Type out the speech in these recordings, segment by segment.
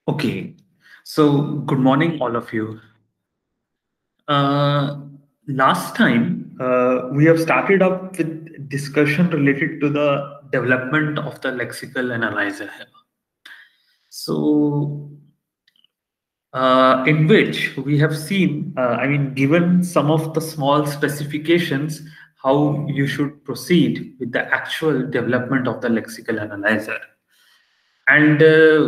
Okay, so good morning, all of you. Uh, Last time, we have started up with discussion related to the development of the lexical analyzer here. So, in which we have seen, given some of the small specifications, how you should proceed with the actual development of the lexical analyzer. And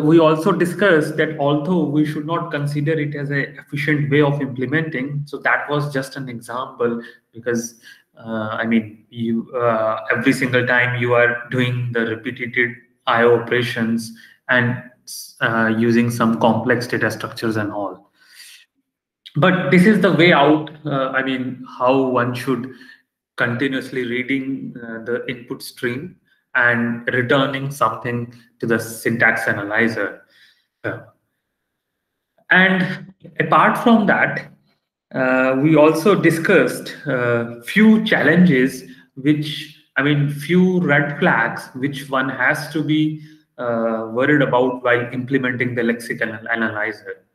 we also discussed that although we should not consider it as an efficient way of implementing, so that was just an example because you every single time you are doing the repeated IO operations and using some complex data structures and all. But this is the way out. How one should continuously reading the input stream and returning something to the syntax analyzer. Uh, and apart from that, we also discussed few challenges, few red flags, which one has to be worried about while implementing the lexical analyzer.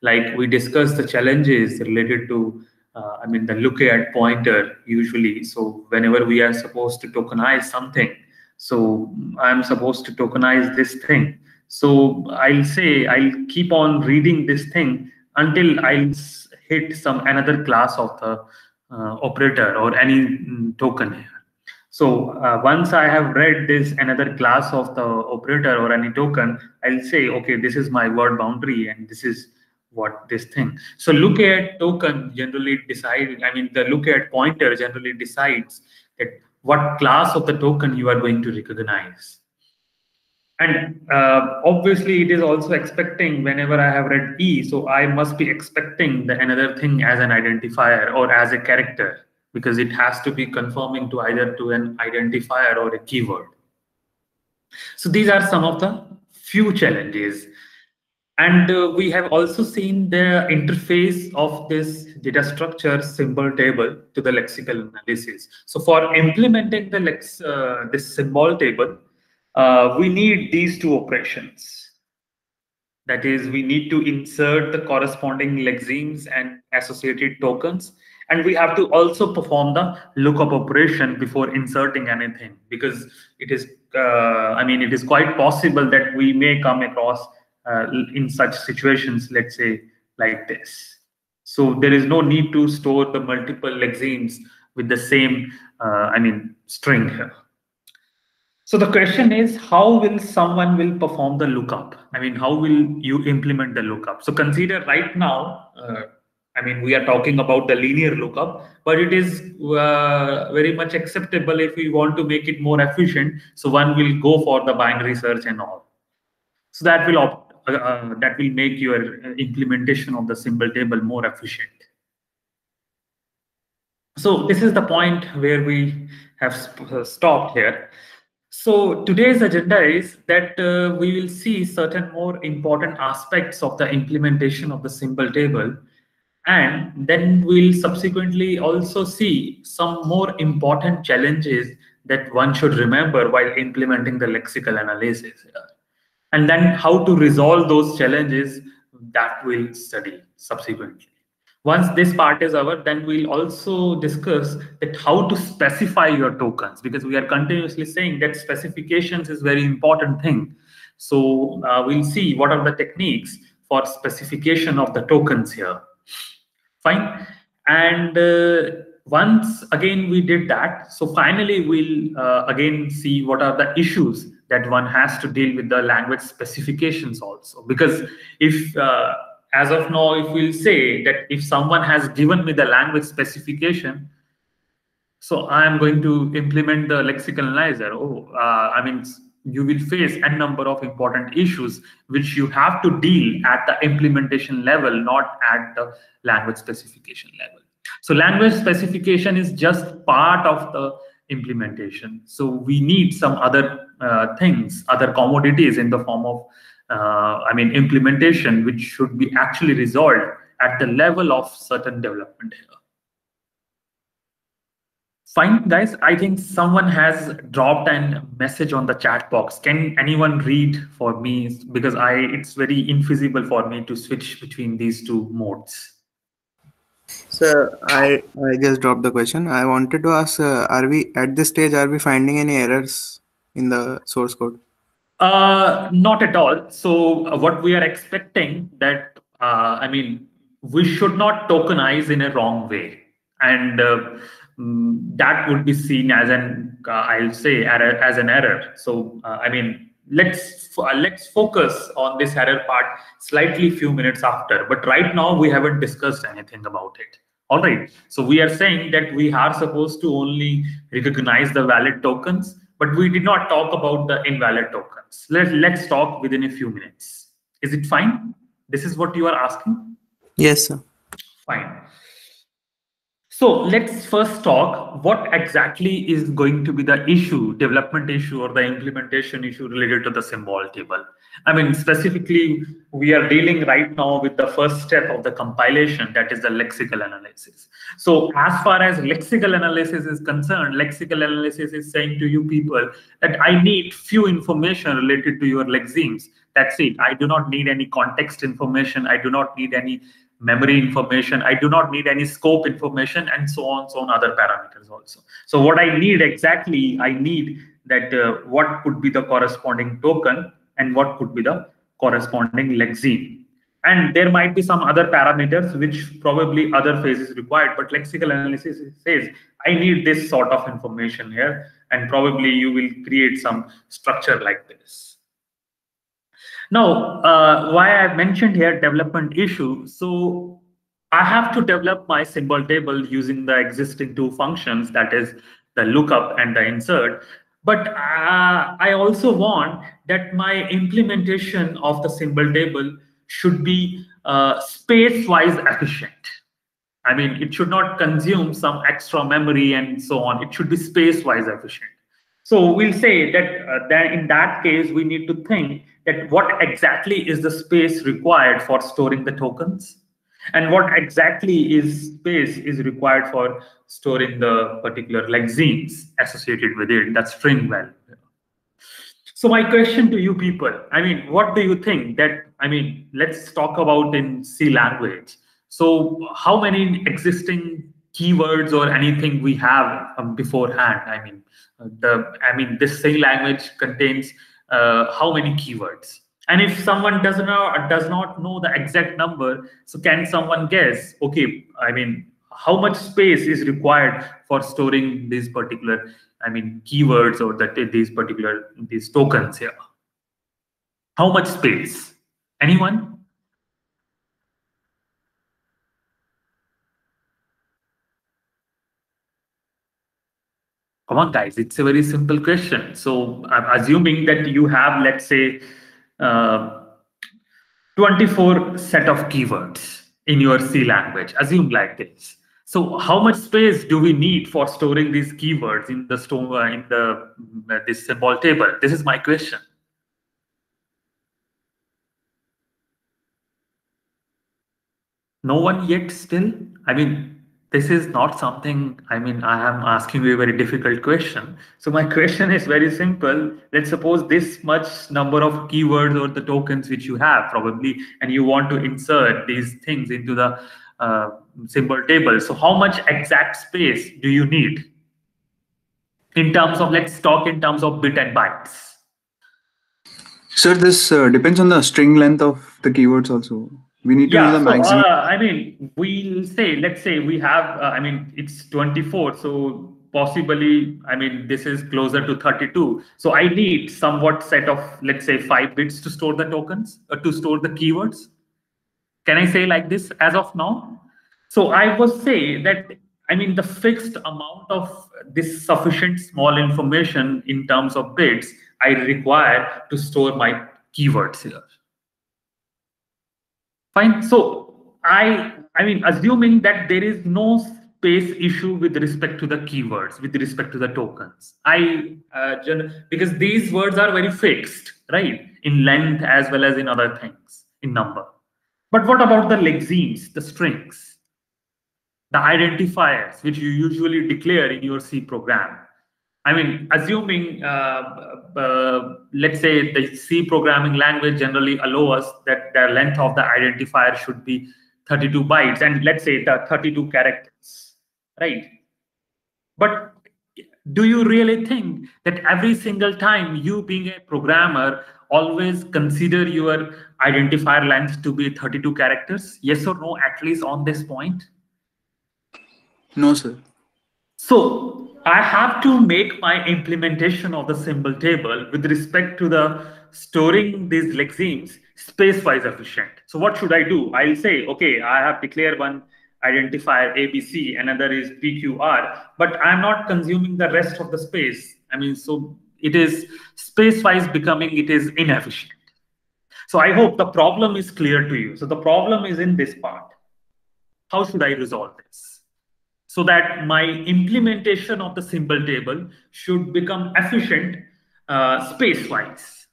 Like we discussed the challenges related to, the lookat pointer usually. So whenever we are supposed to tokenize something, so I'm supposed to tokenize this thing. So I'll say I'll keep on reading this thing until hit some another class of the operator or any token here. So once I have read this another class of the operator or any token, I'll say, okay, this is my word boundary and this is what this thing. So lookat token generally decide, the lookat pointer generally decides that what class of the token you are going to recognize. And obviously, it is also expecting whenever I have read E, so I must be expecting the another thing as an identifier or as a character because it has to be conforming to either to an identifier or a keyword. So these are some of the few challenges. And we have also seen the interface of this data structure symbol table to the lexical analysis. So for implementing the this symbol table, we need these two operations. That is, we need to insert the corresponding lexemes and associated tokens. And we have to also perform the lookup operation before inserting anything because it is quite possible that we may come across in such situations, let's say like this. So there is no need to store the multiple lexemes with the same, string here. So the question is, how will someone will perform the lookup? How will you implement the lookup? So consider right now, we are talking about the linear lookup, but it is very much acceptable if we want to make it more efficient. So one will go for the binary search and all. So that will make your implementation of the symbol table more efficient. So this is the point where we have stopped here. So today's agenda is that we will see certain more important aspects of the implementation of the symbol table, and then we'll subsequently also see some more important challenges that one should remember while implementing the lexical analysis. And then how to resolve those challenges, that we'll study subsequently. Once this part is over, then we'll also discuss that how to specify your tokens, because we are continuously saying that specifications is very important thing. So we'll see what are the techniques for specification of the tokens here. Fine. And once again we did that, so finally we'll again see what are the issues that one has to deal with the language specifications also. Because if as of now, if we'll say that if someone has given me the language specification, so I am going to implement the lexical analyzer. You will face a number of important issues which you have to deal at the implementation level, not at the language specification level. So language specification is just part of the implementation. So we need some other things, other commodities in the form of implementation, which should be actually resolved at the level of certain development here. Fine, guys. I think someone has dropped a message on the chat box. Can anyone read for me? Because it's very infeasible for me to switch between these two modes. So I just dropped the question. I wanted to ask, are we at this stage, are we finding any errors in the source code? Not at all. So what we are expecting that I mean, we should not tokenize in a wrong way, and that would be seen as an I'll say error, as an error. So I mean, let's focus on this error part slightly few minutes after. But right now we haven't discussed anything about it. All right. So we are saying that we are supposed to only recognize the valid tokens, but we did not talk about the invalid tokens. Let's talk within a few minutes. Is it fine? This is what you are asking? Yes, sir. Fine. So let's first talk what exactly is going to be the issue, development issue or the implementation issue related to the symbol table. I mean, specifically, we are dealing right now with the first step of the compilation, that is the lexical analysis. So as far as lexical analysis is concerned, lexical analysis is saying to you people that I need few information related to your lexemes. That's it. I do not need any context information. I do not need any memory information. I do not need any scope information, and so on other parameters also. So what I need exactly, I need that what could be the corresponding token and what could be the corresponding lexeme. And there might be some other parameters which probably other phase is required, but lexical analysis says, I need this sort of information here, and probably you will create some structure like this. Now, why I mentioned here development issue. So I have to develop my symbol table using the existing two functions, that is the lookup and the insert. But I also want that my implementation of the symbol table should be space-wise efficient. I mean, it should not consume some extra memory and so on. It should be space-wise efficient. So we'll say that then in that case, we need to think that what exactly is the space required for storing the tokens, and what exactly is space is required for storing the particular lexemes associated with it, that string value. So my question to you people, I mean, what do you think that, I mean, let's talk about in C language. So how many existing keywords or anything we have beforehand? I mean, this C language contains how many keywords? And if someone does not know the exact number, so can someone guess? Okay, I mean, how much space is required for storing these particular, I mean, keywords or these tokens here? How much space? Anyone? Come on, guys, it's a very simple question. So I'm assuming that you have, let's say, uh, 24 set of keywords in your C language. Assume like this. So how much space do we need for storing these keywords in the this symbol table? This is my question. No one yet still? I mean, this is not something, I mean, I am asking you a very difficult question. So my question is very simple. Let's suppose this much number of keywords or the tokens which you have probably, and you want to insert these things into the symbol table. So how much exact space do you need? In terms of, let's talk in terms of bit and bytes. Sir, this depends on the string length of the keywords also. We need to know the maximum. I mean, we'll say, let's say we have, I mean, it's 24. So possibly, I mean, this is closer to 32. So I need somewhat set of, let's say 5 bits to store the tokens, to store the keywords. Can I say like this as of now? So I would say that, I mean, the fixed amount of this sufficient small information in terms of bits I require to store my keywords here. Fine. So I mean, assuming that there is no space issue with respect to the keywords, with respect to the tokens, because these words are very fixed, right, in length as well as in other things, in number. But what about the lexemes, the strings? the identifiers which you usually declare in your C program. I mean, assuming, let's say the C programming language generally allows us that the length of the identifier should be 32 bytes, and let's say the 32 characters, right? But do you really think that every single time you being a programmer always consider your identifier length to be 32 characters? Yes or no, at least on this point? No, sir. So I have to make my implementation of the symbol table with respect to the storing these lexemes space-wise efficient. So what should I do? I'll say, okay, I have declared one identifier ABC, another is PQR, but I'm not consuming the rest of the space. I mean, so it is space-wise becoming, it is inefficient. So I hope the problem is clear to you. So the problem is in this part. How should I resolve this? So that my implementation of the symbol table should become efficient space-wise.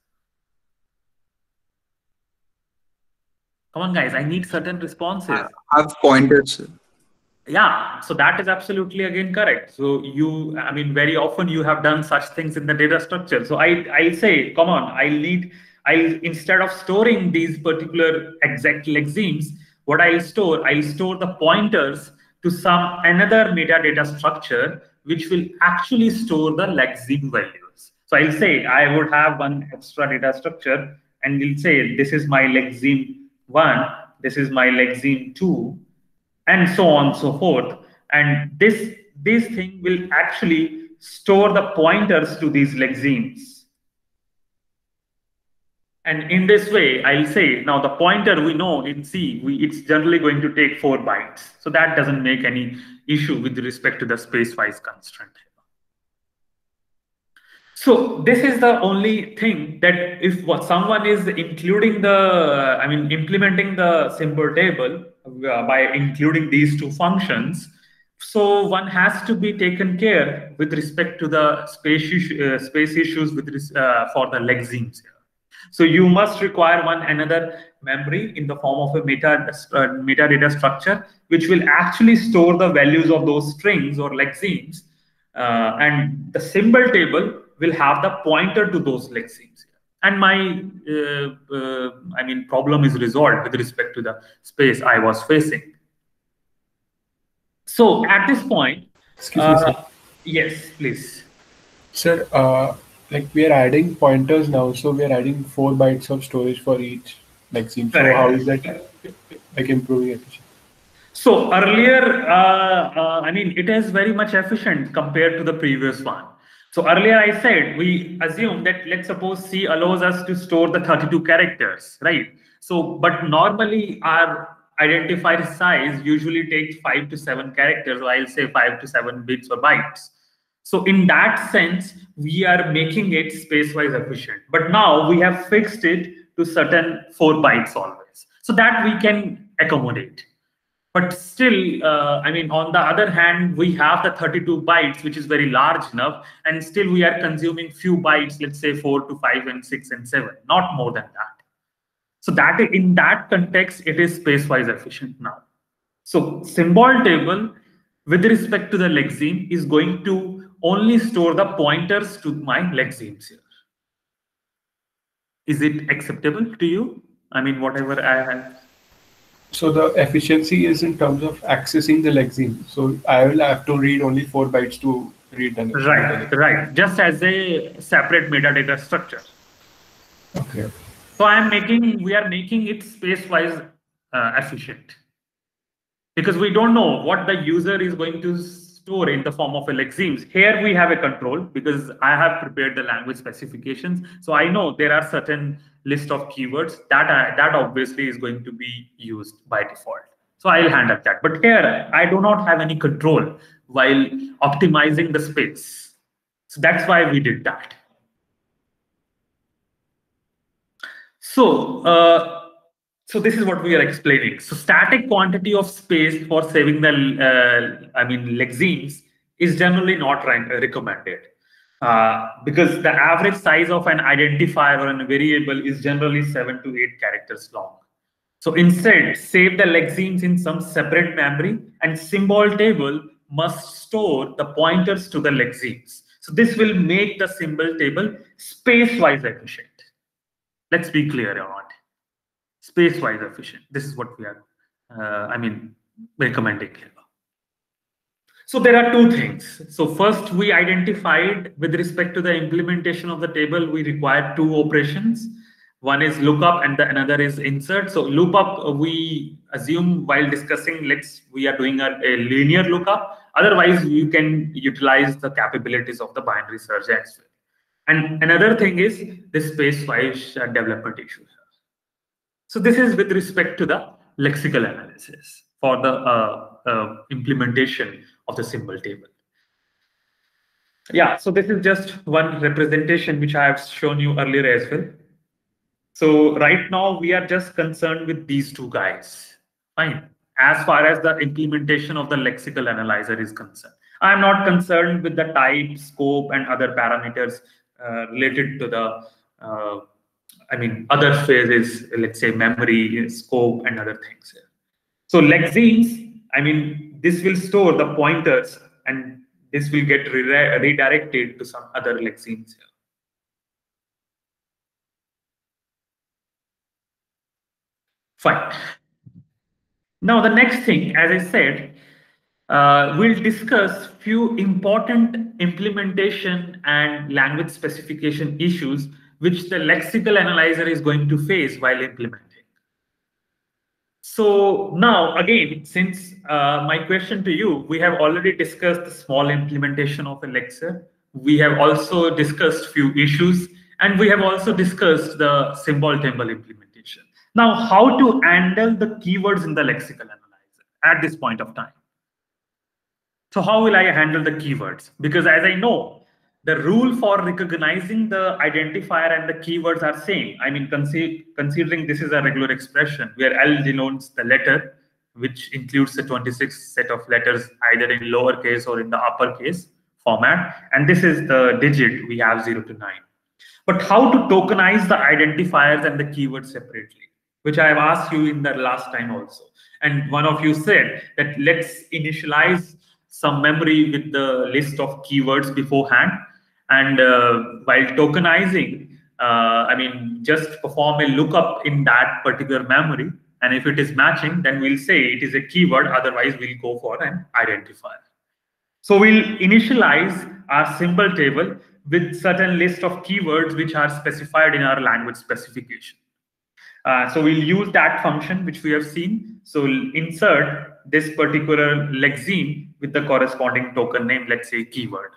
Come on, guys, I need certain responses. I have pointers, sir. Yeah, so that is absolutely again correct. So you, I mean, very often you have done such things in the data structure. So I say, come on, instead of storing these particular exact lexemes, what I'll store the pointers to some another metadata structure, which will actually store the lexeme values. So I'll say I would have one extra data structure, and we'll say this is my lexeme 1, this is my lexeme 2, and so on and so forth. And this thing will actually store the pointers to these lexemes. And in this way, I'll say, now the pointer we know in C, it's generally going to take 4 bytes. So that doesn't make any issue with respect to the space-wise constraint. So this is the only thing that if someone is including implementing the symbol table by including these two functions, so one has to be taken care with respect to the space issues for the lexemes. So you must require another memory in the form of a metadata structure, which will actually store the values of those strings or lexemes, and the symbol table will have the pointer to those lexemes. And my problem is resolved with respect to the space I was facing. So at this point, excuse me, sir. Yes, please. Sir, like we are adding pointers now, so we are adding 4 bytes of storage for each lexeme. So how is that like improving efficiency? So earlier, it is very much efficient compared to the previous one. So earlier I said, we assume that, let's suppose C allows us to store the 32 characters, right? So, but normally our identifier size usually takes 5 to 7 characters, or I'll say 5 to 7 bits or bytes. So in that sense, we are making it space-wise efficient. But now we have fixed it to certain 4 bytes always, so that we can accommodate. But still, on the other hand, we have the 32 bytes, which is very large enough, and still we are consuming few bytes, let's say 4 to 5 and 6 and 7, not more than that. So that in that context, it is space-wise efficient now. So symbol table with respect to the lexeme is going to only store the pointers to my lexemes here. Is it acceptable to you? I mean, whatever I have. So the efficiency is in terms of accessing the lexeme. So I will have to read only 4 bytes to read the lexeme. Right. Just as a separate metadata structure. Okay. So we are making it space-wise efficient, because we don't know what the user is going to store in the form of a lexemes. Here we have a control because I have prepared the language specifications. So I know there are certain list of keywords that obviously is going to be used by default. So I'll handle that. But here I do not have any control while optimizing the space. So that's why we did that. So this is what we are explaining. So static quantity of space for saving the lexemes is generally not recommended, because the average size of an identifier or a variable is generally 7 to 8 characters long. So instead, save the lexemes in some separate memory, and symbol table must store the pointers to the lexemes. So this will make the symbol table space-wise efficient. Let's be clear on it. Space-wise efficient. This is what we are, recommending here. So there are two things. So first, we identified with respect to the implementation of the table, we require two operations. One is lookup and the another is insert. So lookup, we assume while discussing we are doing a linear lookup. Otherwise, you can utilize the capabilities of the binary search as well. And another thing is the space-wise development issue. So this is with respect to the lexical analysis for the implementation of the symbol table. Yeah, so this is just one representation which I have shown you earlier as well. So right now we are just concerned with these two guys. Fine. As far as the implementation of the lexical analyzer is concerned, I am not concerned with the type, scope, and other parameters related to the other phases, let's say memory, scope, and other things. So lexemes, this will store the pointers and this will get redirected to some other lexemes here. Fine. Now the next thing, as I said, we'll discuss few important implementation and language specification issues which the lexical analyzer is going to face while implementing. So now again, since my question to you, we have already discussed the small implementation of a lexer. We have also discussed few issues, and we have also discussed the symbol table implementation. Now, how to handle the keywords in the lexical analyzer at this point of time? So how will I handle the keywords? Because as I know, the rule for recognizing the identifier and the keywords are same. Considering this is a regular expression where L denotes the letter, which includes the 26 set of letters either in lowercase or in the uppercase format, and this is the digit we have 0 to 9. But how to tokenize the identifiers and the keywords separately, which I have asked you in the last time also. And one of you said that let's initialize some memory with the list of keywords beforehand. And while tokenizing, just perform a lookup in that particular memory. And if it is matching, then we'll say it is a keyword. Otherwise, we'll go for an identifier. So we'll initialize our symbol table with certain list of keywords which are specified in our language specification. So we'll use that function which we have seen. So we'll insert this particular lexeme with the corresponding token name, let's say keyword.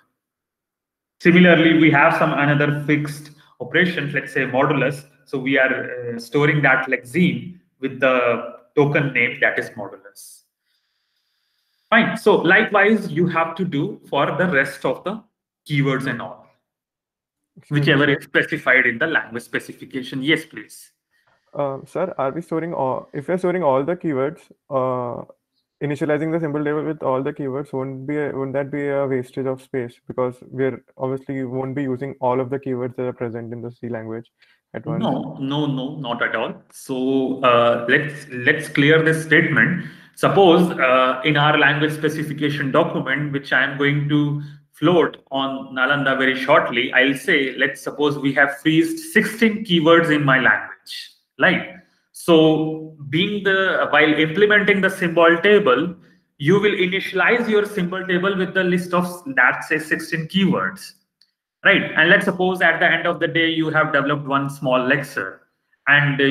Similarly, we have some another fixed operations, let's say modulus. So we are storing that lexeme with the token name that is modulus. Fine. So likewise, you have to do for the rest of the keywords and all, whichever is specified in the language specification. Yes, please. Sir, are we storing if we're storing all the keywords, initializing the symbol table with all the keywords wouldn't that be a wastage of space? Because we're obviously won't be using all of the keywords that are present in the C language at once. No, not at all. So let's clear this statement. Suppose in our language specification document, which I am going to float on Nalanda very shortly, I'll say, let's suppose we have freezed 16 keywords in my language. Right. So while implementing the symbol table, you will initialize your symbol table with the list of that say 16 keywords. Right. And let's suppose at the end of the day, you have developed one small lexer and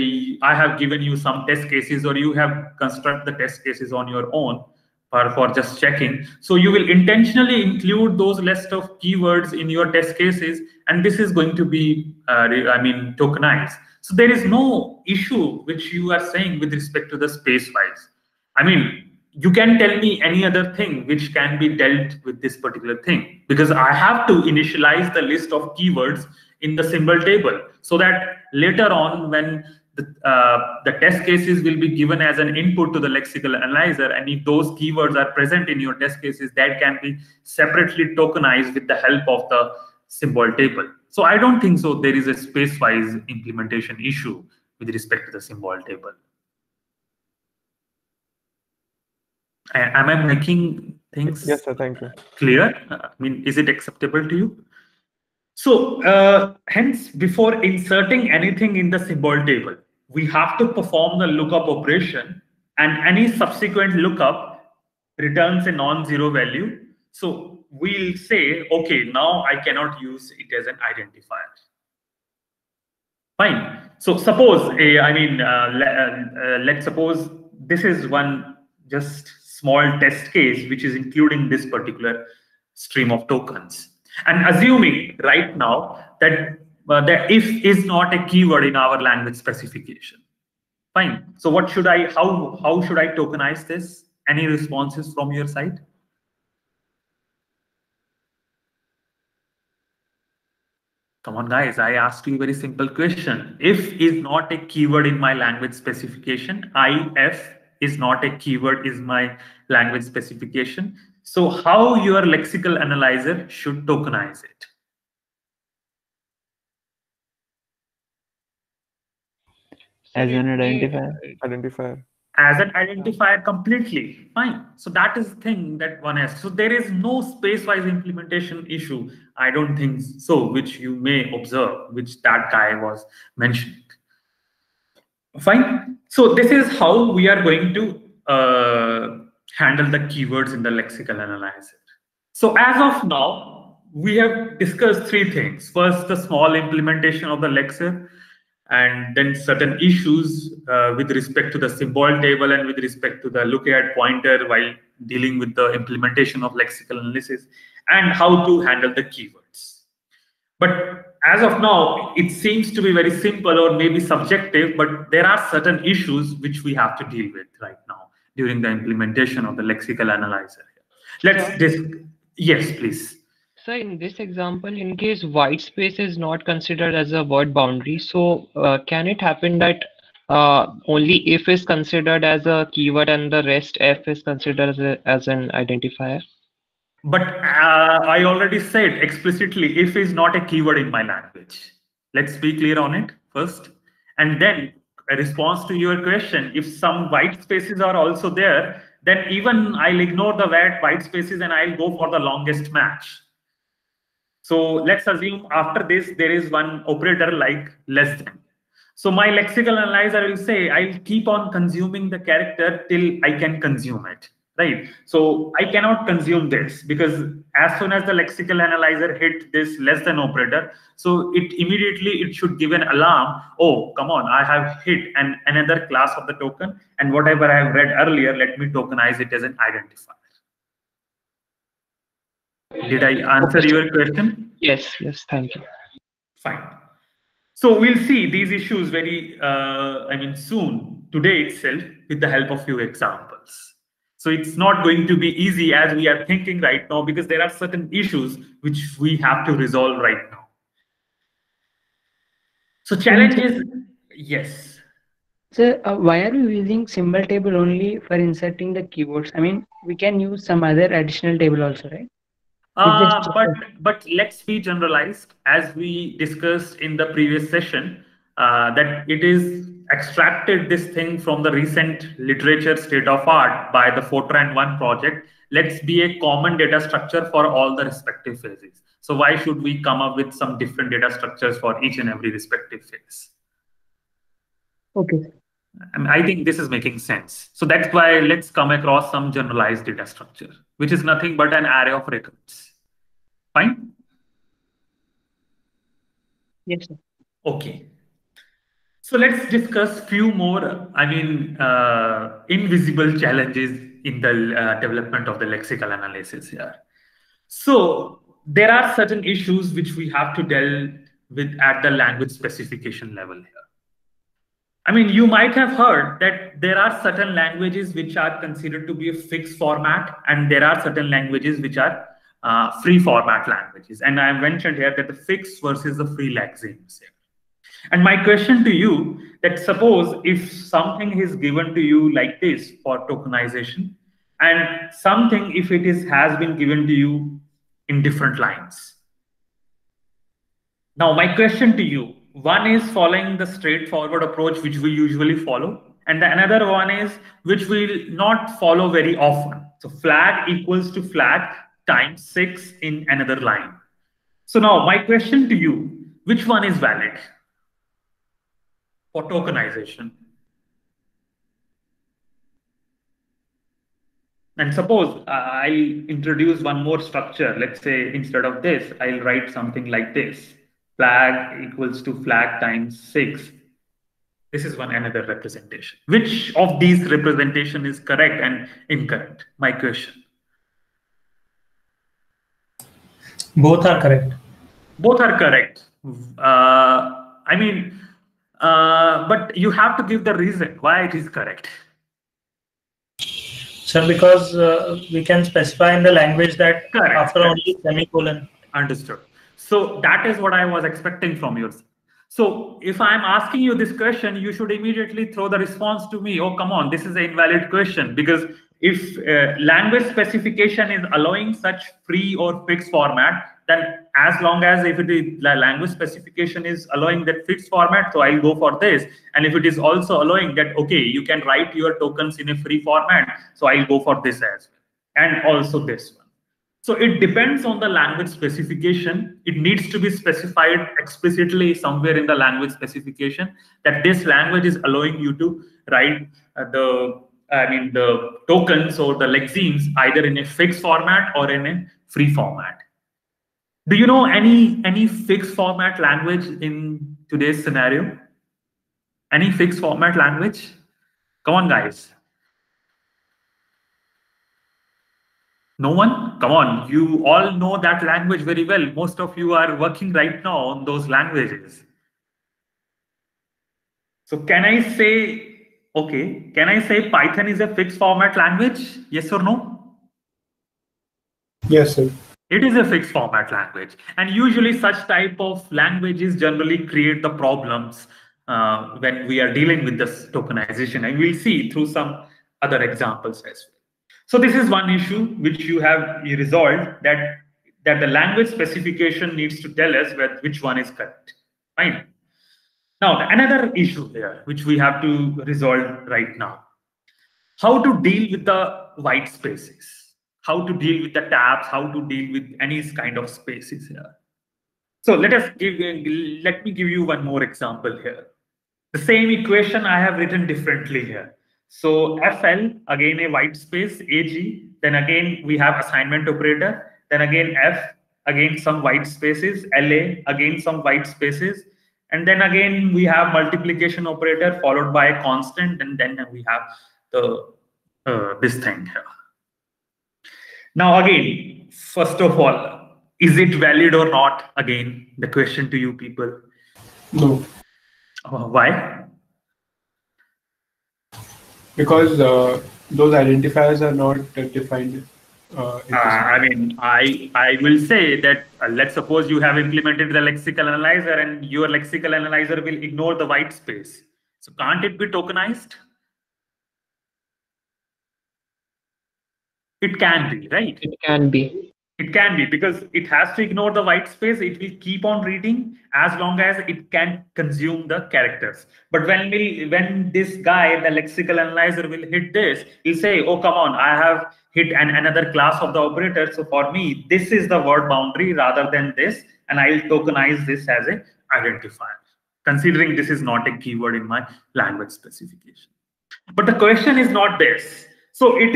I have given you some test cases, or you have constructed the test cases on your own for just checking. So you will intentionally include those list of keywords in your test cases, and this is going to be, tokenized. So there is no issue which you are saying with respect to the space-wise. You can tell me any other thing which can be dealt with this particular thing, because I have to initialize the list of keywords in the symbol table so that later on when the test cases will be given as an input to the lexical analyzer, and if those keywords are present in your test cases, that can be separately tokenized with the help of the symbol table. So I don't think so there is a space-wise implementation issue with respect to the symbol table. Am I making things Yes, sir. Thank you. clear? I mean, is it acceptable to you? So, hence, before inserting anything in the symbol table, we have to perform the lookup operation, and any subsequent lookup returns a non-zero value. So we'll say, okay, now I cannot use it as an identifier. Fine. So suppose, let's suppose this is one just small test case, which is including this particular stream of tokens. And assuming right now that the if is not a keyword in our language specification. Fine. So what should how should I tokenize this? Any responses from your side? Come on, guys, I asked you a very simple question. If is not a keyword in my language specification, if is not a keyword is my language specification. So how your lexical analyzer should tokenize it? As an identifier. Identifier. As an identifier completely. Fine. So that is the thing that one has. So there is no space-wise implementation issue. I don't think so, which you may observe, which that guy was mentioning. Fine. So this is how we are going to handle the keywords in the lexical analyzer. So as of now, we have discussed three things. First, the small implementation of the lexer, and then certain issues with respect to the symbol table and with respect to the lookahead pointer while dealing with the implementation of lexical analysis, and how to handle the keywords. But as of now, it seems to be very simple or maybe subjective, but there are certain issues which we have to deal with right now during the implementation of the lexical analyzer. Yes, please. So in this example, in case white space is not considered as a word boundary, so can it happen that only if is considered as a keyword and the rest f is considered as an identifier? But I already said explicitly, if is not a keyword in my language. Let's be clear on it first. And then a response to your question, if some white spaces are also there, then even I'll ignore the white spaces and I'll go for the longest match. So let's assume after this, there is one operator like less than. So my lexical analyzer will say, I'll keep on consuming the character till I can consume it, right? So I cannot consume this because as soon as the lexical analyzer hit this less than operator, so it should give an alarm. Oh, come on, I have hit another class of the token, and whatever I have read earlier, let me tokenize it as an identifier. Did I answer your question? Yes, thank you. Fine. So we'll see these issues very, soon, today itself, with the help of few examples. So it's not going to be easy as we are thinking right now, because there are certain issues which we have to resolve right now. So challenges, yes. So why are we using symbol table only for inserting the keywords? I mean, we can use some other additional table also, right? But let's be generalized, as we discussed in the previous session, that it is extracted this thing from the recent literature state of art by the Fortran 1 project. Let's be a common data structure for all the respective phases. So why should we come up with some different data structures for each and every respective phase? Okay. I think this is making sense. So that's why let's come across some generalized data structure, which is nothing but an array of records. Fine? Yes, sir. Okay. So let's discuss few more, invisible challenges in the development of the lexical analysis here. So there are certain issues which we have to deal with at the language specification level here. I mean, you might have heard that there are certain languages which are considered to be a fixed format, and there are certain languages which are free format languages. And I mentioned here that the fixed versus the free lexemes here. And my question to you, that suppose if something is given to you like this for tokenization, and something if it has been given to you in different lines. Now, my question to you, one is following the straightforward approach which we usually follow, And the another one is which will not follow very often. So flag equals to flag times 6 in another line. So now my question to you, which one is valid for tokenization? And suppose I'll introduce one more structure. Let's say instead of this, I'll write something like this. Flag equals to flag times 6. This is one another representation. Which of these representation is correct and incorrect? My question. Both are correct. Both are correct. But you have to give the reason why it is correct. Sir, because we can specify in the language that Correct. after only semicolon. Understood. So that is what I was expecting from you. So if I'm asking you this question, you should immediately throw the response to me. Oh, come on, this is an invalid question. Because if language specification is allowing such free or fixed format, then as long as if it is the language specification is allowing that fixed format, so I'll go for this. And if it is also allowing that, okay, you can write your tokens in a free format, so I'll go for this as well. And also this one. So it depends on the language specification. It needs to be specified explicitly somewhere in the language specification that this language is allowing you to write the tokens or the lexemes either in a fixed format or in a free format. Do you know any fixed format language in today's scenario? Any fixed format language? Come on, guys. No one? Come on, you all know that language very well. Most of you are working right now on those languages. So can I say, okay, can I say Python is a fixed format language? Yes or no? Yes, sir. It is a fixed format language. And usually such type of languages generally create the problems when we are dealing with this tokenization. And we'll see through some other examples as well. So this is one issue which you have resolved, that the language specification needs to tell us which one is correct. Fine. Now, another issue here, which we have to resolve right now. How to deal with the white spaces? How to deal with the tabs? How to deal with any kind of spaces here? So let me give you one more example here. The same equation I have written differently here. So FL, again a white space, AG, then again we have assignment operator, then again F, again some white spaces, LA, again some white spaces, and then again we have multiplication operator followed by a constant, and then we have the this thing here. Now again, first of all, is it valid or not? Again, the question to you people. No. Why? Because those identifiers are not defined. I will say that let's suppose you have implemented the lexical analyzer and your lexical analyzer will ignore the white space. So can't it be tokenized? It can be, right? It can be. It can be, because it has to ignore the white space. It will keep on reading as long as it can consume the characters. But when this guy, the lexical analyzer, will hit this, he'll say, oh, come on, I have hit another class of the operator. So for me, this is the word boundary rather than this, and I'll tokenize this as an identifier, considering this is not a keyword in my language specification. But the question is not this. So it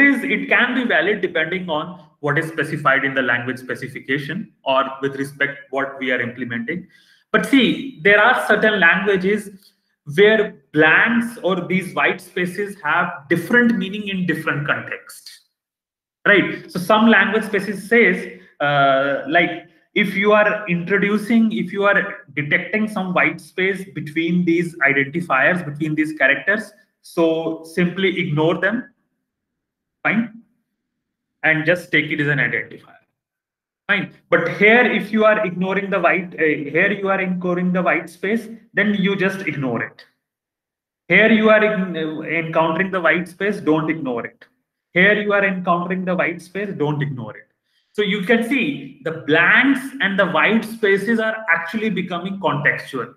can be valid depending on what is specified in the language specification or with respect what we are implementing. But see, there are certain languages where blanks or these white spaces have different meaning in different contexts, right? So some language spaces says like if you are detecting some white space between these identifiers, between these characters, so simply ignore them, fine, and just take it as an identifier. Fine. But here, if you are ignoring the white space, then you just ignore it. Here you are encountering the white space, don't ignore it. Here you are encountering the white space, don't ignore it. So you can see the blanks and the white spaces are actually becoming contextual.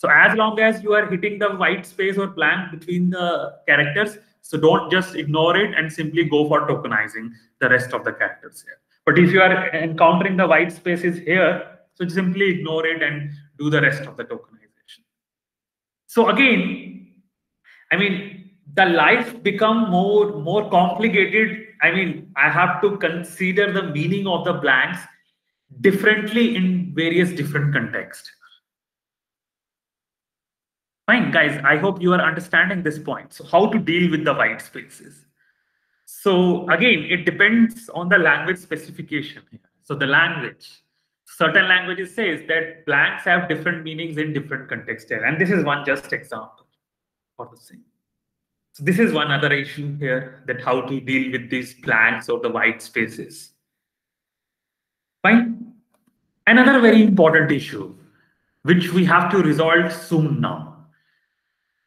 So as long as you are hitting the white space or blank between the characters, so don't just ignore it and simply go for tokenizing the rest of the characters here. But if you are encountering the white spaces here, so simply ignore it and do the rest of the tokenization. So again, I mean, the life become more complicated. I mean, I have to consider the meaning of the blanks differently in various different contexts. Fine, guys, I hope you are understanding this point. So how to deal with the white spaces? So again, it depends on the language specification here. So the language, certain languages says that blanks have different meanings in different contexts here. And this is one just example for the same. So this is one other issue here, that how to deal with these blanks or the white spaces. Fine. Another very important issue, which we have to resolve soon now.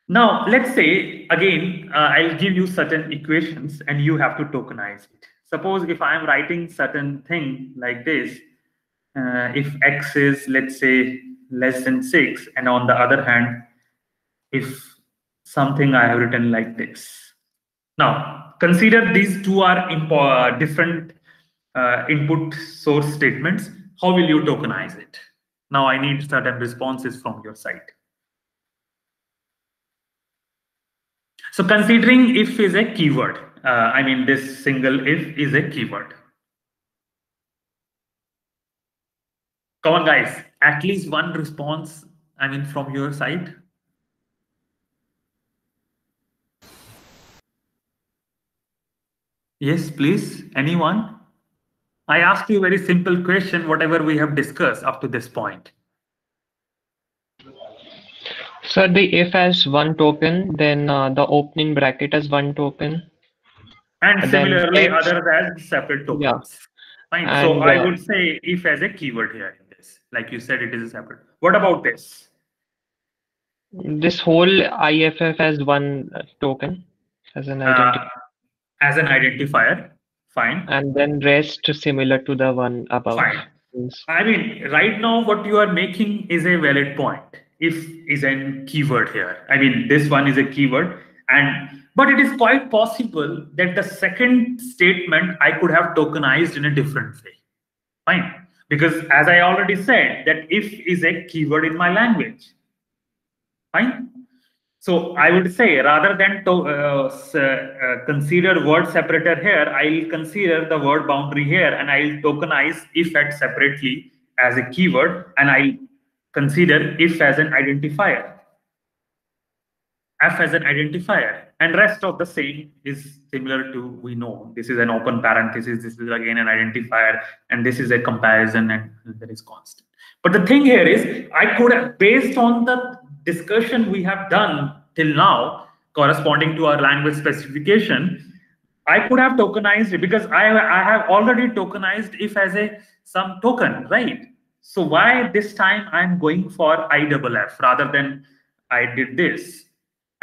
Now, let's say, again, I'll give you certain equations and you have to tokenize it. Suppose if I'm writing certain thing like this, if x is, let's say, less than 6, and on the other hand, if something I have written like this. Now, consider these two are different input source statements. How will you tokenize it? Now, I need certain responses from your side. So considering if is a keyword, I mean this single if is a keyword. Come on guys, at least one response, I mean from your side. Yes, please, anyone? I asked you a very simple question, whatever we have discussed up to this point. So the if has one token, then the opening bracket has one token. And similarly, others as separate tokens. Yeah. Fine. And, so I would say if as a keyword here in this. Like you said, it is a separate. What about this? This whole IFF has one token as an identifier. As an identifier. Fine. And then rest similar to the one above. Fine. I mean, right now what you are making is a valid point. If is a keyword here. I mean, this one is a keyword, but it is quite possible that the second statement I could have tokenized in a different way. Fine. Because as I already said, that if is a keyword in my language. Fine. So I would say rather than consider word separator here, I'll consider the word boundary here and I'll tokenize if at separately as a keyword and I'll consider if as an identifier. F as an identifier, and rest of the same is similar to, we know this is an open parenthesis, this is again an identifier, and this is a comparison, and there is constant. But the thing here is, I could have, based on the discussion we have done till now, corresponding to our language specification, I could have tokenized it because I have already tokenized if as a some token, right? So why this time I'm going for IFF rather than I did this?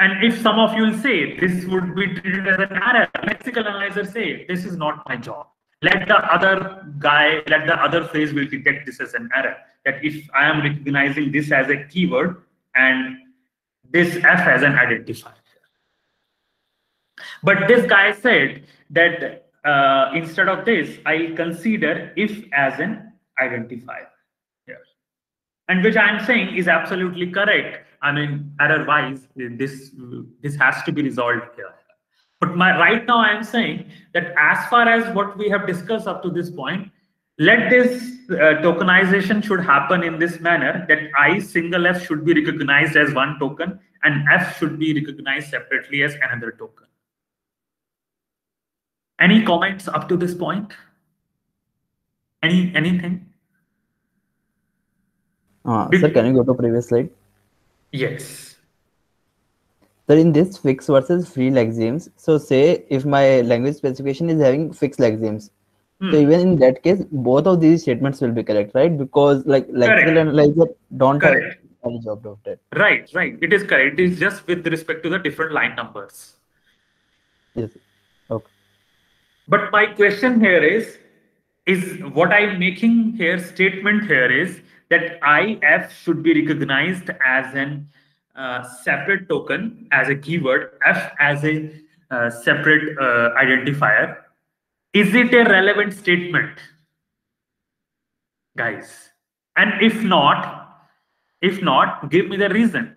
And if some of you will say this would be treated as an error, lexical analyzer say this is not my job. Let the other guy, let the other phrase will detect this as an error. That if I am recognizing this as a keyword and this F as an identifier. But this guy said that instead of this, I'll consider if as an identifier here. And which I'm saying is absolutely correct. I mean, error-wise, this has to be resolved here. But right now I'm saying that as far as what we have discussed up to this point, let this tokenization should happen in this manner that I single F should be recognized as one token and F should be recognized separately as another token. Any comments up to this point? Anything? Sir, can you go to previous slide? Yes. So in this fixed versus free lexemes, so say if my language specification is having fixed lexemes, so even in that case, both of these statements will be correct, right? Because like lexical analyzer don't have any job of that. Right. It is correct. It is just with respect to the different line numbers. Yes. Okay. But my question here is what I'm making here statement here is that IF should be recognized as an separate token, as a keyword, F as a separate identifier. Is it a relevant statement, guys? And if not, give me the reason.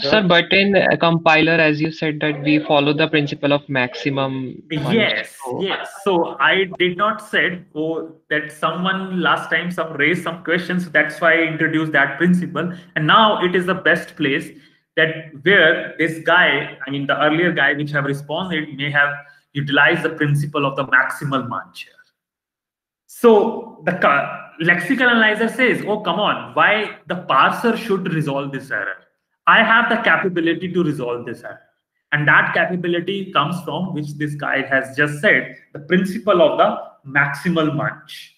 Sir, but in a compiler, as you said, that we follow the principle of maximum. Yes, yes. So I did not said that someone last time raised some questions. That's why I introduced that principle. And now it is the best place that where this guy, I mean the earlier guy which have responded, may have utilized the principle of the maximal munch here. So the lexical analyzer says, oh, come on, why the parser should resolve this error? I have the capability to resolve this error. And that capability comes from which this guy has just said, the principle of the maximal munch.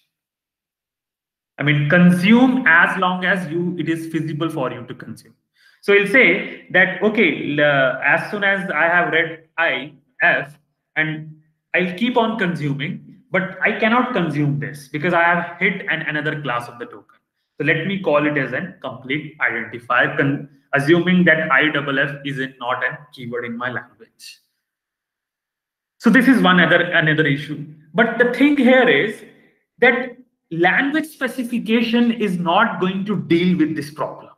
I mean, consume as long as it is feasible for you to consume. So he'll say that, okay, as soon as I have read IF, and I'll keep on consuming, but I cannot consume this because I have hit another class of the token. So let me call it as a complete identifier, assuming that IFF is not a keyword in my language. So this is another issue. But the thing here is that language specification is not going to deal with this problem.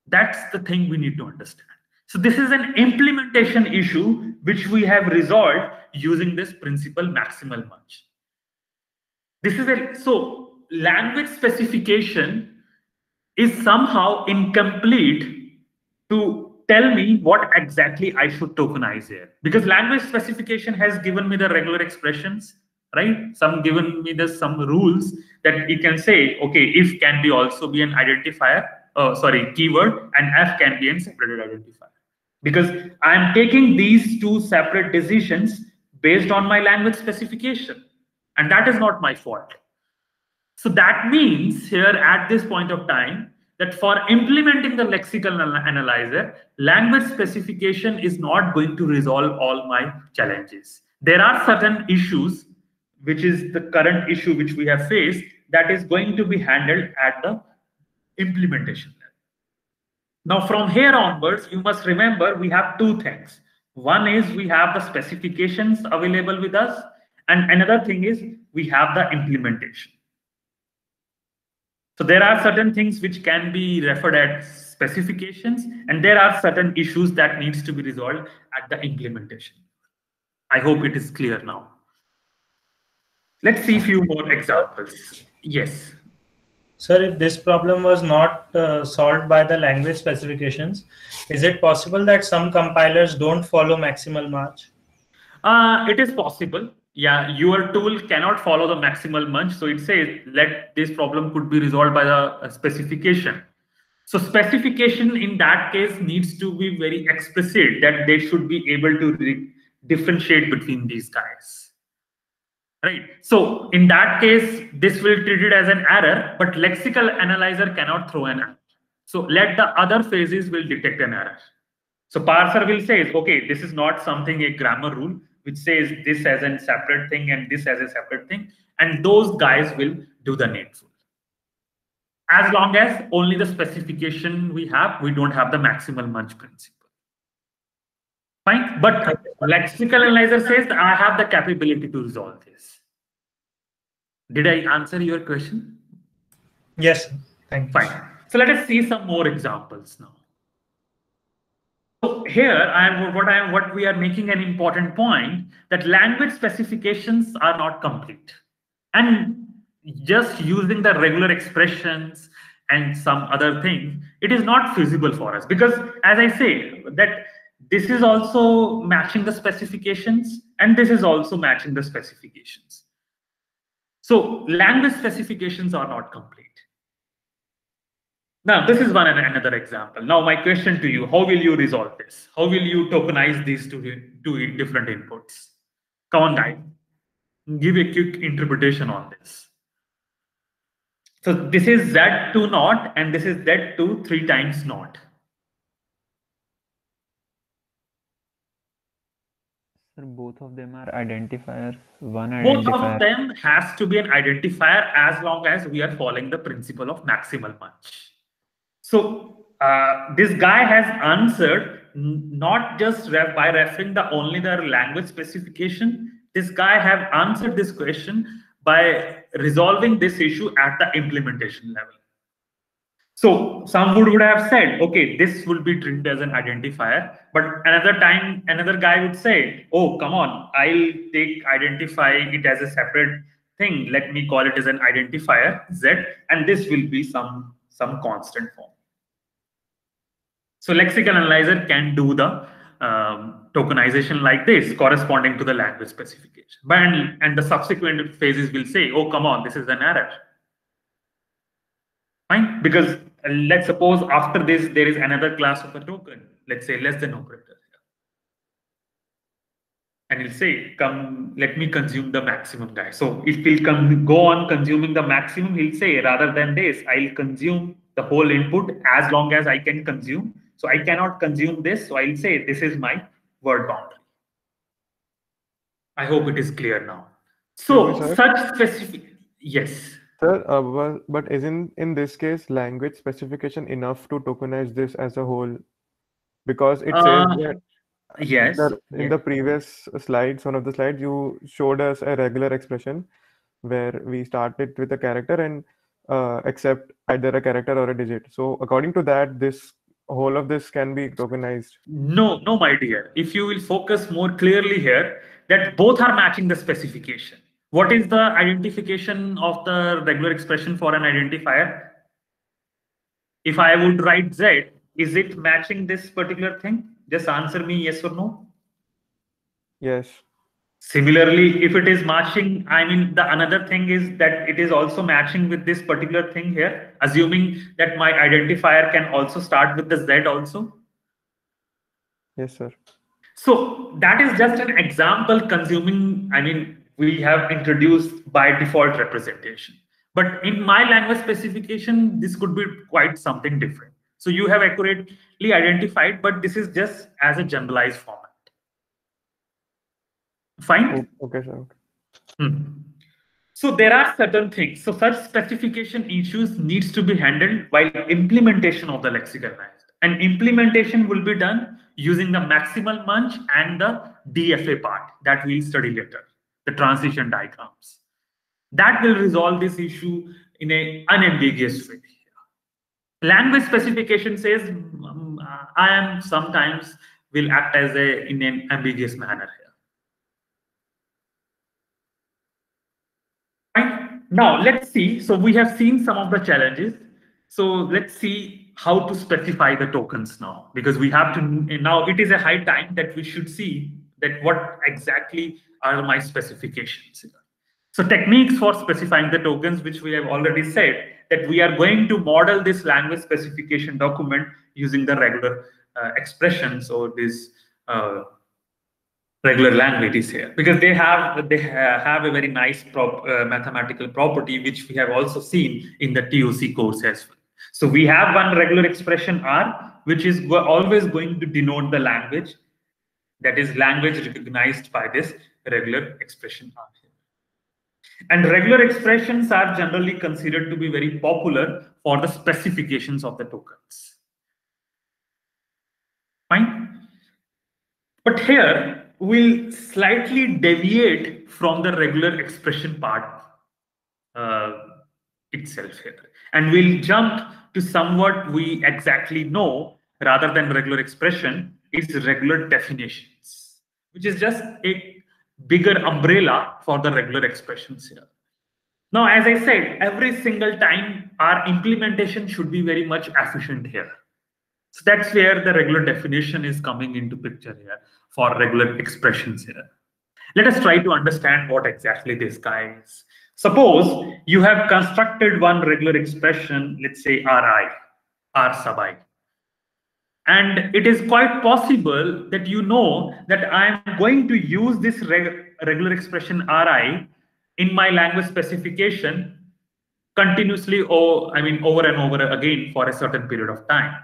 That's the thing we need to understand. So this is an implementation issue which we have resolved using this principle maximal munch. So language specification is somehow incomplete to tell me what exactly I should tokenize here. Because language specification has given me the regular expressions, right? Given me some rules that it can say, okay, if can be also be an identifier, keyword, and F can be a separated identifier. Because I'm taking these two separate decisions based on my language specification. And that is not my fault. So that means here at this point of time that for implementing the lexical analyzer, language specification is not going to resolve all my challenges. There are certain issues, which is the current issue which we have faced, that is going to be handled at the implementation level. Now from here onwards, you must remember we have two things. One is we have the specifications available with us, and another thing is we have the implementation. So there are certain things which can be referred as specifications, and there are certain issues that needs to be resolved at the implementation. I hope it is clear now. Let's see a few more examples. Yes. Sir, if this problem was not solved by the language specifications, is it possible that some compilers don't follow maximal munch? It is possible. Yeah, your tool cannot follow the maximal munch. So it says this problem could be resolved by the specification. So specification in that case needs to be very explicit that they should be able to differentiate between these guys. Right. So in that case, this will treat it as an error, but lexical analyzer cannot throw an error. So let the other phases will detect an error. So parser will say, okay, this is not something a grammar rule, which says this as a separate thing and this as a separate thing. And those guys will do the needful. As long as only the specification we don't have the maximal munch principle. Fine. But lexical analyzer says I have the capability to resolve this. Did I answer your question? Yes. Thank you. Fine. So let us see some more examples now. So here what we are making an important point that language specifications are not complete. And just using the regular expressions and some other things, it is not feasible for us. Because as I say, that this is also matching the specifications and this is also matching the specifications. So language specifications are not complete. Now, this is another example. Now, my question to you, how will you resolve this? How will you tokenize these two different inputs? Come on, guys. Give a quick interpretation on this. So this is Z2 not, and this is Z2 3 times not. Sir, both of them are identifiers. One Both identifier. of them has to be an identifier as long as we are following the principle of maximal munch. So this guy has answered not just by referring only the language specification. This guy have answered this question by resolving this issue at the implementation level. So some would have said, okay, this will be treated as an identifier, but another guy would say, oh, come on, I'll identify it as a separate thing. Let me call it as an identifier Z, and this will be some constant form. So lexical analyzer can do the tokenization like this, corresponding to the language specification. And the subsequent phases will say, oh, come on, this is an error. Fine, because let's suppose after this there is another class of a token, let's say less than operator, and it'll say, come, let me consume the maximum guy. So if we'll go on consuming the maximum, he'll say, rather than this, I'll consume the whole input as long as I can consume. So I cannot consume this, so I'll say this is my word boundary. I hope it is clear now. So such specific, yes. Sir, but isn't in this case language specification enough to tokenize this as a whole? Because it says that yes, in the previous slides, one of the slides, you showed us a regular expression where we started with a character and accept either a character or a digit. So according to that, this whole of this can be tokenized. No, my dear. If you will focus more clearly here, that both are matching the specification. What is the identification of the regular expression for an identifier? If I would write Z, is it matching this particular thing? Just answer me yes or no. Yes. Similarly, if it is matching, I mean, the another thing is that it is also matching with this particular thing here, assuming that my identifier can also start with the Z also. Yes, sir. So that is just an example consuming, I mean, we have introduced by default representation. But in my language specification, this could be quite something different. So you have accurately identified, but this is just as a generalized format. Fine? Okay, sir. So there are certain things. So such specification issues needs to be handled while implementation of the lexical analyzer. And implementation will be done using the maximal munch and the DFA part that we'll study later, the transition diagrams. That will resolve this issue in an unambiguous way. Language specification says I am sometimes will act as in an ambiguous manner here. Right? Now let's see. So we have seen some of the challenges. So let's see how to specify the tokens now, because we have to now. It is a high time that we should see that what exactly are my specifications. So techniques for specifying the tokens, which we have already said, that we are going to model this language specification document using the regular expressions or these regular languages here, because they have a very nice mathematical property, which we have also seen in the TOC course as well. So we have one regular expression R, which is always going to denote the language, that is language recognized by this regular expression R. And regular expressions are generally considered to be very popular for the specifications of the tokens. Fine. But here we'll slightly deviate from the regular expression part itself here. And we'll jump to somewhat we exactly know rather than regular expression is regular definitions, which is just a bigger umbrella for the regular expressions here. Now, as I said, every single time our implementation should be very much efficient here. So that's where the regular definition is coming into picture here for regular expressions here. Let us try to understand what exactly this guy is. Suppose you have constructed one regular expression, let's say Ri, R sub I. And it is quite possible that you know that I am going to use this regular expression Ri in my language specification continuously, over and over again for a certain period of time.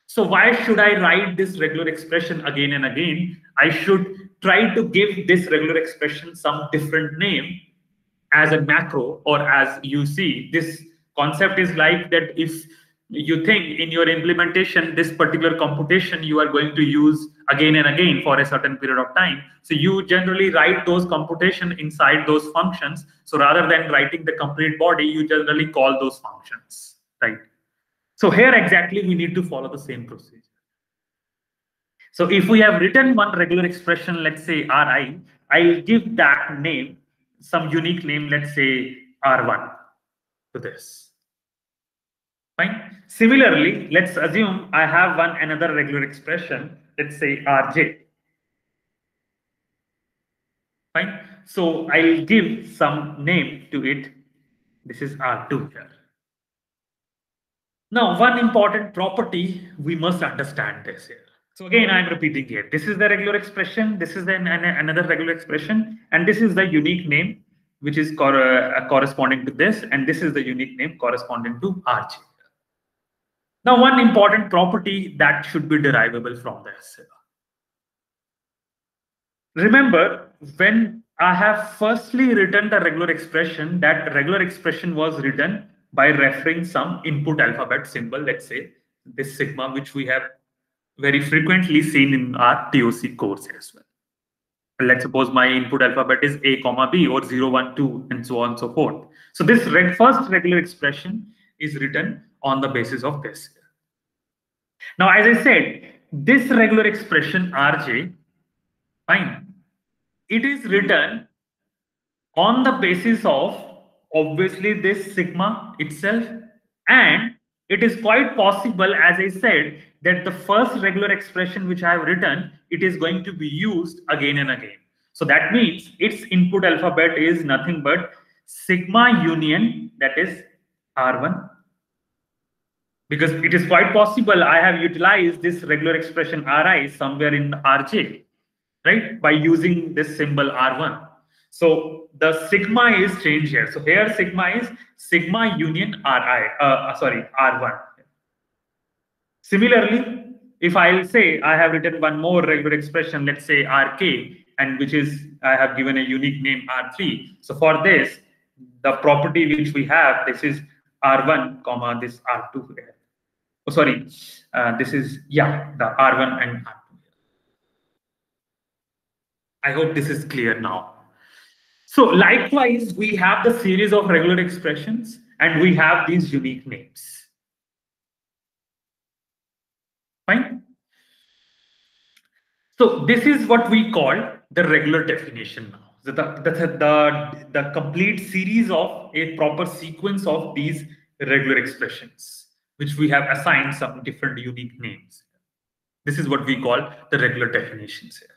So why should I write this regular expression again and again? I should try to give this regular expression some different name as a macro, or as you see, this concept is like that if you think in your implementation, this particular computation you are going to use again and again for a certain period of time. So you generally write those computation inside those functions. So rather than writing the complete body, you generally call those functions, right? So here exactly we need to follow the same procedure. So if we have written one regular expression, let's say Ri, I'll give that name some unique name, let's say R1 to this. Fine. Similarly, let's assume I have another regular expression, let's say Rj. Fine. So I'll give some name to it. This is R2 here. Now, one important property we must understand this here. So again, I'm repeating here. This is the regular expression. This is another regular expression, and this is the unique name which is corresponding to this, and this is the unique name corresponding to Rj. Now, one important property that should be derivable from this. Remember, when I have firstly written the regular expression, that regular expression was written by referring some input alphabet symbol, let's say this sigma, which we have very frequently seen in our TOC course as well. Let's suppose my input alphabet is A, B, or 0, 1, 2, and so on and so forth. So this first regular expression is written on the basis of this. Now, as I said, this regular expression Rj, fine, it is written on the basis of obviously this sigma itself, and it is quite possible, as I said, that the first regular expression which I have written, it is going to be used again and again. So that means its input alphabet is nothing but sigma union, that is R1, because it is quite possible I have utilized this regular expression Ri somewhere in Rj, right, by using this symbol R1. So the sigma is changed here. So here sigma is sigma union R1. Similarly, if I'll say I have written one more regular expression, let's say Rk, and which is I have given a unique name R3. So for this, the property which we have, this is R1, comma this R2 here. Oh, sorry, this is, yeah, the R1 and R2. I hope this is clear now. So likewise, we have the series of regular expressions and we have these unique names. Fine. So this is what we call the regular definition now. So the complete series of a proper sequence of these regular expressions, which we have assigned some different unique names. This is what we call the regular definitions here.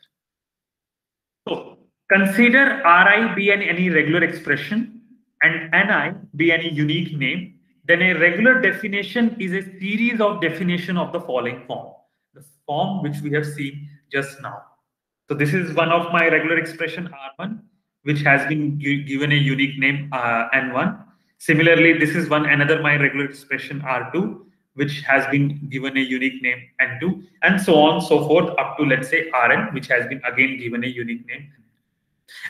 So consider Ri be any regular expression and Ni be any unique name. Then a regular definition is a series of definition of the following form. The form which we have seen just now. So this is one of my regular expression R1, which has been given a unique name N1. Similarly, this is another my regular expression R2, which has been given a unique name N2, and so on and so forth up to, let's say, Rn, which has been again given a unique name.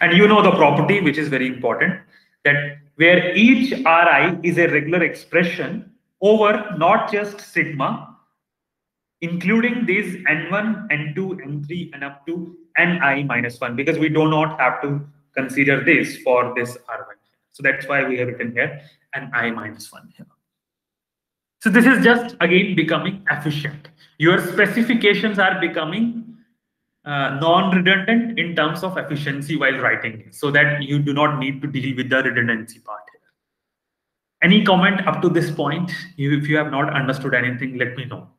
And you know the property, which is very important, that where each Ri is a regular expression over not just sigma, including these N1, N2, N3, and up to Ni minus 1, because we do not have to consider this for this R1. So that's why we have written here Ni minus 1 here. So this is just again becoming efficient. Your specifications are becoming non-redundant in terms of efficiency while writing it, so that you do not need to deal with the redundancy part here. Any comment up to this point? If you have not understood anything, let me know.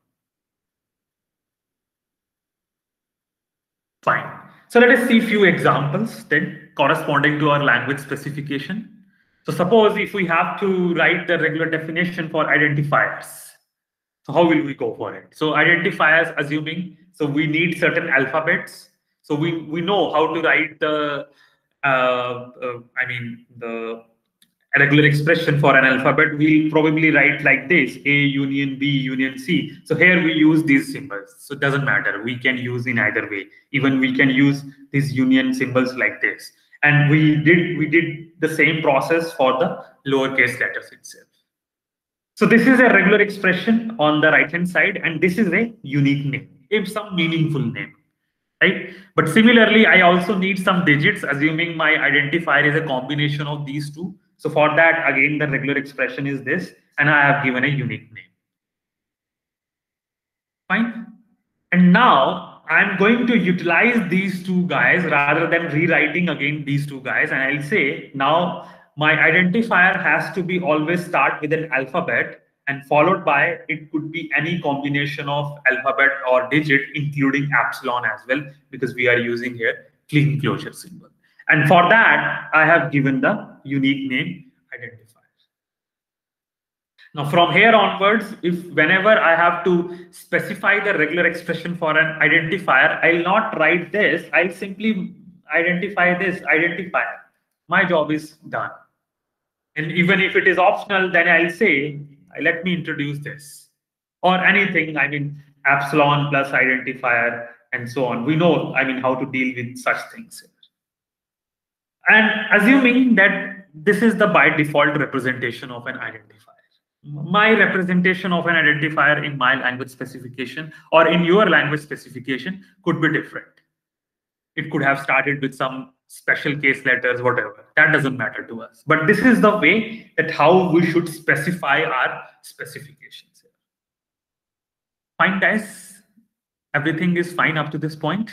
Fine. So let us see a few examples then corresponding to our language specification. So suppose if we have to write the regular definition for identifiers, so how will we go for it? So identifiers, assuming, so we need certain alphabets. So we know how to write the, the regular expression for an alphabet, we'll probably write like this: A union B union C. So here we use these symbols. So it doesn't matter. We can use in either way. Even we can use these union symbols like this. And we did the same process for the lowercase letters itself. So this is a regular expression on the right hand side, and this is a unique name, if some meaningful name, right? But similarly, I also need some digits, assuming my identifier is a combination of these two. So for that, again, the regular expression is this, and I have given a unique name. Fine. And now I'm going to utilize these two guys rather than rewriting again these two guys. And I'll say now my identifier has to be always start with an alphabet and followed by, it could be any combination of alphabet or digit, including epsilon as well, because we are using here clean closure symbol. And for that, I have given the unique name identifier. Now, from here onwards, whenever I have to specify the regular expression for an identifier, I'll not write this. I'll simply identify this identifier. My job is done. And even if it is optional, then I'll say, let me introduce this or anything. I mean, epsilon plus identifier and so on. We know, I mean, how to deal with such things. And assuming that this is the by default representation of an identifier. My representation of an identifier in my language specification or in your language specification could be different. It could have started with some special case letters, whatever. That doesn't matter to us. But this is the way that how we should specify our specifications here. Fine, guys. Everything is fine up to this point.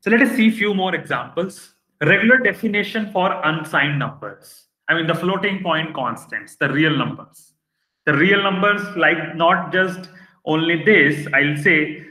So let us see a few more examples. Regular definition for unsigned numbers. I mean, the floating point constants, the real numbers. The real numbers, like not just only this, I'll say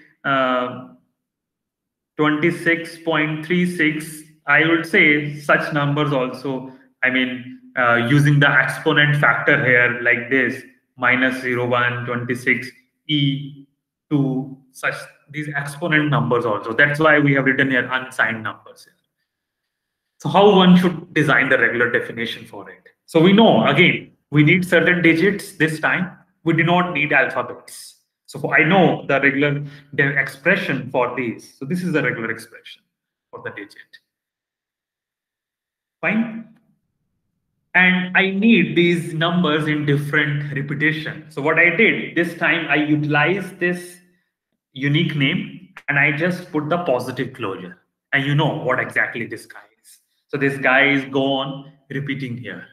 26.36. I would say such numbers also, I mean, using the exponent factor here like this, minus 0.1, 26, e2, such these exponent numbers also. That's why we have written here unsigned numbers here. So how one should design the regular definition for it? So we know, again, we need certain digits this time. We do not need alphabets. So I know the regular expression for these. So this is the regular expression for the digit. Fine. And I need these numbers in different repetition. So what I did this time, I utilized this unique name and I just put the positive closure. And you know what exactly this guy is. So this guy is go on repeating here,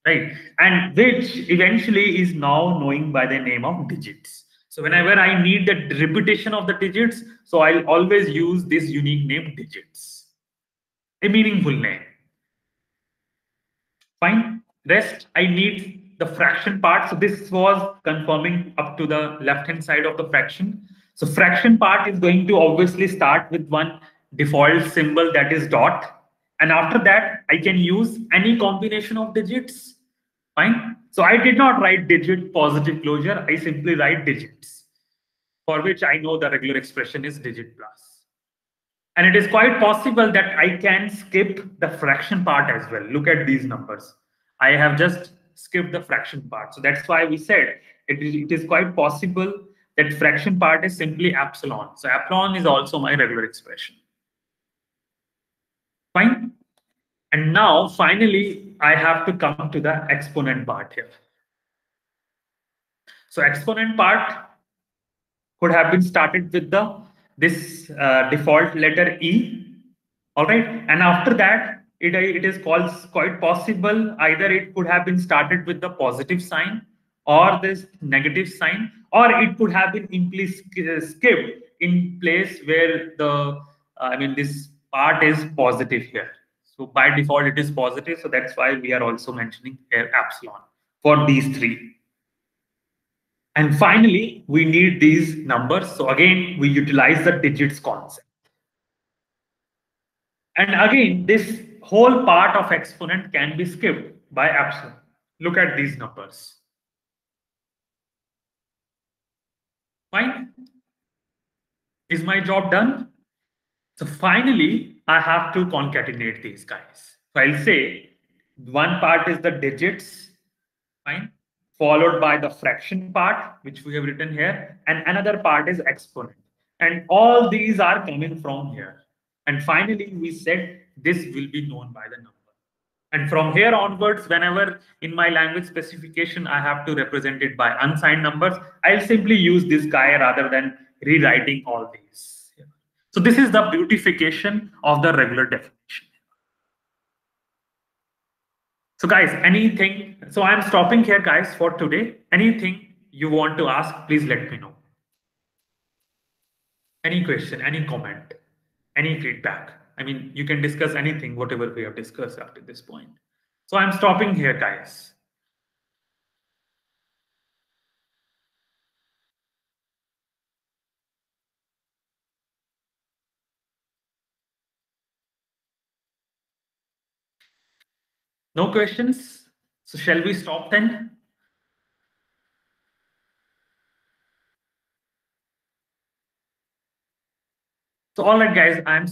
right? And which eventually is now knowing by the name of digits. So whenever I need the repetition of the digits, so I'll always use this unique name digits, a meaningful name. Fine. Rest, I need the fraction part. So this was confirming up to the left-hand side of the fraction. So fraction part is going to obviously start with one default symbol, that is dot. And after that, I can use any combination of digits. Fine. So I did not write digit positive closure. I simply write digits, for which I know the regular expression is digit plus. And it is quite possible that I can skip the fraction part as well. Look at these numbers. I have just skipped the fraction part. So that's why we said it is quite possible that fraction part is simply epsilon. So epsilon is also my regular expression. Fine. And now finally, I have to come to the exponent part here. So exponent part could have been started with this default letter E. All right. And after that, it is called quite possible either it could have been started with the positive sign or this negative sign, or it could have been simply skipped in place where the this part is positive here. So by default it is positive, so that's why we are also mentioning here epsilon for these three. And finally, we need these numbers. So again, we utilize the digits concept. And again, this whole part of exponent can be skipped by epsilon. Look at these numbers. Fine. Is my job done? So finally, I have to concatenate these guys. So I'll say One part is the digits, fine, followed by the fraction part, which we have written here, and another part is exponent. And all these are coming from here. And finally, we said this will be known by the number. And from here onwards, whenever in my language specification, I have to represent it by unsigned numbers, I'll simply use this guy rather than rewriting all these. So this is the beautification of the regular definition. So guys, anything, so I'm stopping here guys for today. Anything you want to ask, please let me know. Any question, any comment, any feedback. I mean, you can discuss anything, whatever we have discussed up to this point. So I'm stopping here, guys. No questions? So shall we stop then? So all right, guys, I'm